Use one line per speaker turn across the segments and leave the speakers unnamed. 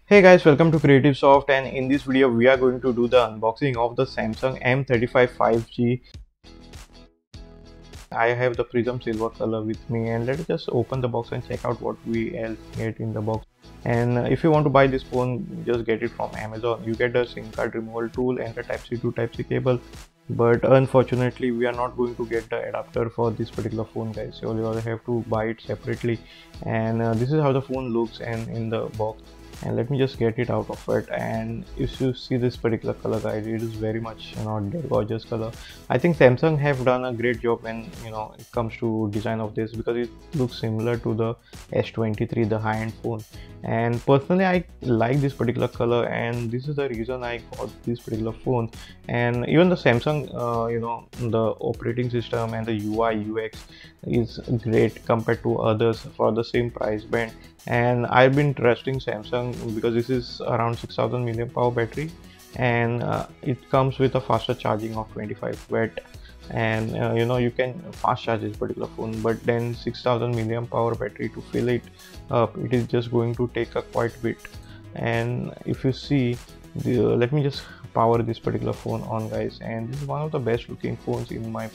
Hey guys, welcome to Creative Soft, and in this video we are going to do the unboxing of the Samsung M35 5G. I have the Prism Silver color with me, and let's just open the box and check out what we else get in the box. And if you want to buy this phone, just get it from Amazon. You get the SIM card removal tool and the Type-C to Type-C cable. But unfortunately, we are not going to get the adapter for this particular phone, guys. So you have to buy it separately. And this is how the phone looks and in the box. And let me just get it out of it. And if you see this particular color, guys, it is very much dead gorgeous color. I think Samsung have done a great job when it comes to design of this, because it looks similar to the S23, the high-end phone. And personally, I like this particular color, and this is the reason I got this particular phone. And even the Samsung the operating system and the UI UX is great compared to others for the same price band. And I've been trusting Samsung because this is around 6000 milliamp hour battery, and it comes with a faster charging of 25 watt. And you can fast charge this particular phone, but then 6000 milliamp hour battery, to fill it up, it is just going to take a quite bit. And if you see let me just power this particular phone on, guys, and this is one of the best looking phones in my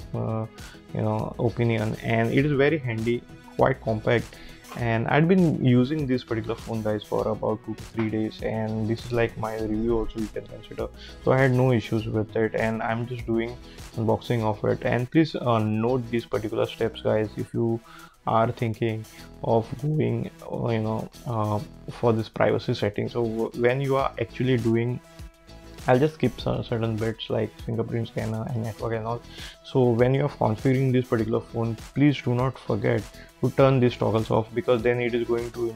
opinion, and it is very handy, quite compact. And I've been using this particular phone, guys, for about 2 to 3 days, and this is like my review also, you can consider. So I had no issues with it, and I'm just doing unboxing of it. And please note these particular steps, guys, if you are thinking of going for this privacy setting. So when you are actually doing, I'll just skip certain bits like fingerprint scanner and network and all. So when you are configuring this particular phone, please do not forget to turn these toggles off, because then it is going to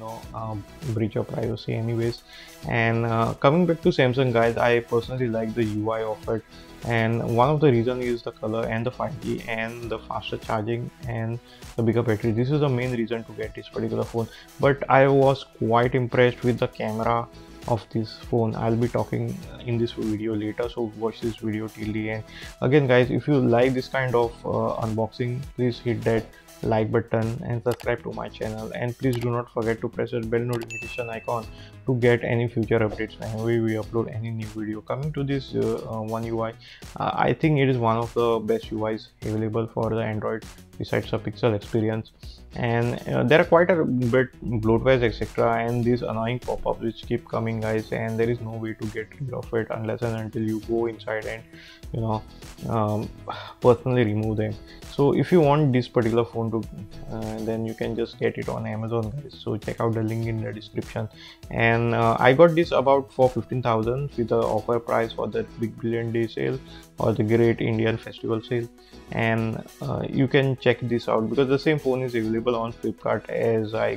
breach your privacy anyways. And coming back to Samsung, guys, I personally like the UI of it, and one of the reason is the color and the 5G and the faster charging and the bigger battery. This is the main reason to get this particular phone. But I was quite impressed with the camera of this phone. I'll be talking in this video later, so watch this video till the end. Again, guys, if you like this kind of unboxing, please hit that like button and subscribe to my channel, and please do not forget to press the bell notification icon to get any future updates whenever we upload any new video. Coming to this one UI, I think it is one of the best UIs available for the Android besides the Pixel experience. And there are quite a bit bloatwares, etc., and these annoying pop-ups which keep coming, guys, and there is no way to get rid of it unless and until you go inside and personally remove them. So if you want this particular phone to then you can just get it on Amazon, guys. So check out the link in the description. And I got this about for 15,000 with the offer price for the Big Billion Day sale or the Great Indian Festival sale. And you can check this out, because the same phone is available on Flipkart as, I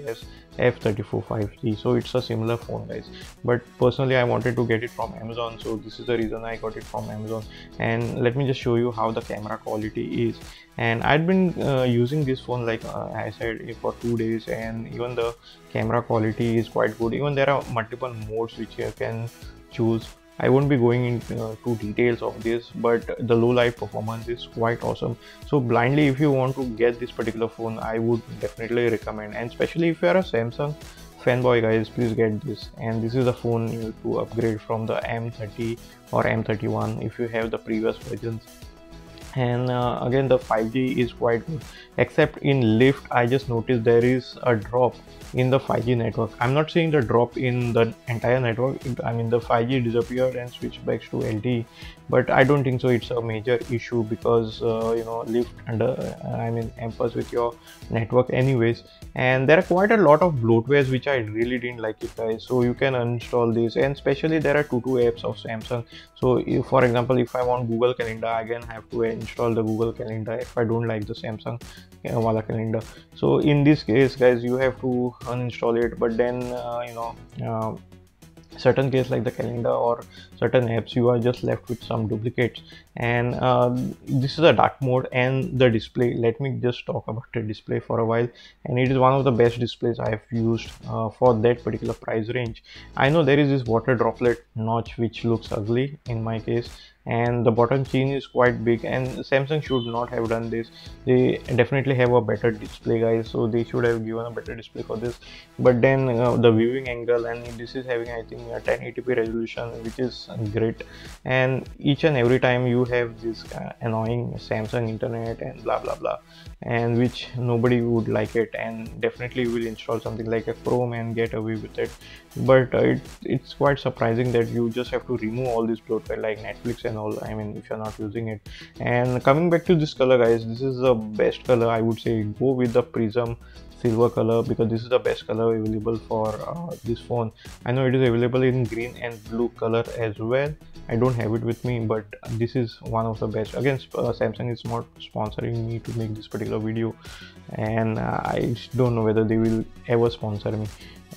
guess, F34 5G. So it's a similar phone, guys, but personally I wanted to get it from Amazon, so this is the reason I got it from Amazon. And let me just show you how the camera quality is. And I'd been using this phone, like I said, for 2 days, and even the camera quality is quite good. Even there are multiple modes which you can choose. I won't be going into details of this, but the low light performance is quite awesome. So blindly, if you want to get this particular phone, I would definitely recommend. And especially if you are a Samsung fanboy, guys, please get this. And this is the phone to upgrade from the M30 or M31 if you have the previous versions. And again, the 5G is quite good, except in lift I just noticed there is a drop in the 5G network. I'm not saying the drop in the entire network, I mean the 5G disappeared and switched back to LTE, but I don't think so it's a major issue, because lift under I mean hampers with your network anyways. And there are quite a lot of bloatwares which I really didn't like it, guys, so you can uninstall this. And especially there are two apps of Samsung. So if, for example, if I want Google Calendar, again have to install the Google Calendar if I don't like the Samsung wala calendar. So in this case, guys, you have to uninstall it. But then certain case like the calendar or certain apps, you are just left with some duplicates. And this is a dark mode. And the display, let me just talk about the display for a while. And it is one of the best displays I have used for that particular price range. I know there is this water droplet notch which looks ugly in my case, and the bottom chin is quite big, and Samsung should not have done this. They definitely have a better display, guys, so they should have given a better display for this. But then the viewing angle, and this is having, I think, a 1080p resolution, which is great. And each and every time you have this annoying Samsung internet and blah blah blah, and which nobody would like it, and definitely will install something like a Chrome and get away with it. But it's quite surprising that you just have to remove all this bloatware like Netflix and all, I mean, if you're not using it. And coming back to this color, guys, this is the best color. I would say go with the Prism Silver color, because this is the best color available for this phone. I know it is available in green and blue color as well. I don't have it with me, but this is one of the best. Again, Samsung is not sponsoring me to make this particular video, and I don't know whether they will ever sponsor me.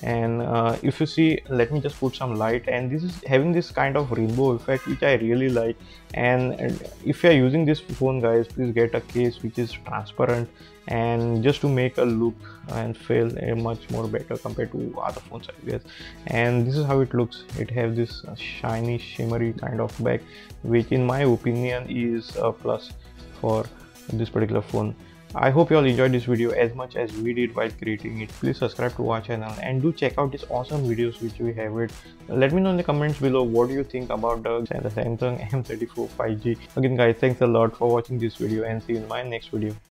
And if you see, let me just put some light, and this is having this kind of rainbow effect, which I really like. And if you are using this phone, guys, please get a case which is transparent, and just to make a look and feel much more better compared to other phones, I guess. And this is how it looks. It has this shiny shimmery kind of back, which in my opinion is a plus for this particular phone. I hope you all enjoyed this video as much as we did while creating it. Please subscribe to our channel and do check out these awesome videos which we have it. Let me know in the comments below what do you think about the Samsung M34 5G. Again, guys, thanks a lot for watching this video, and see you in my next video.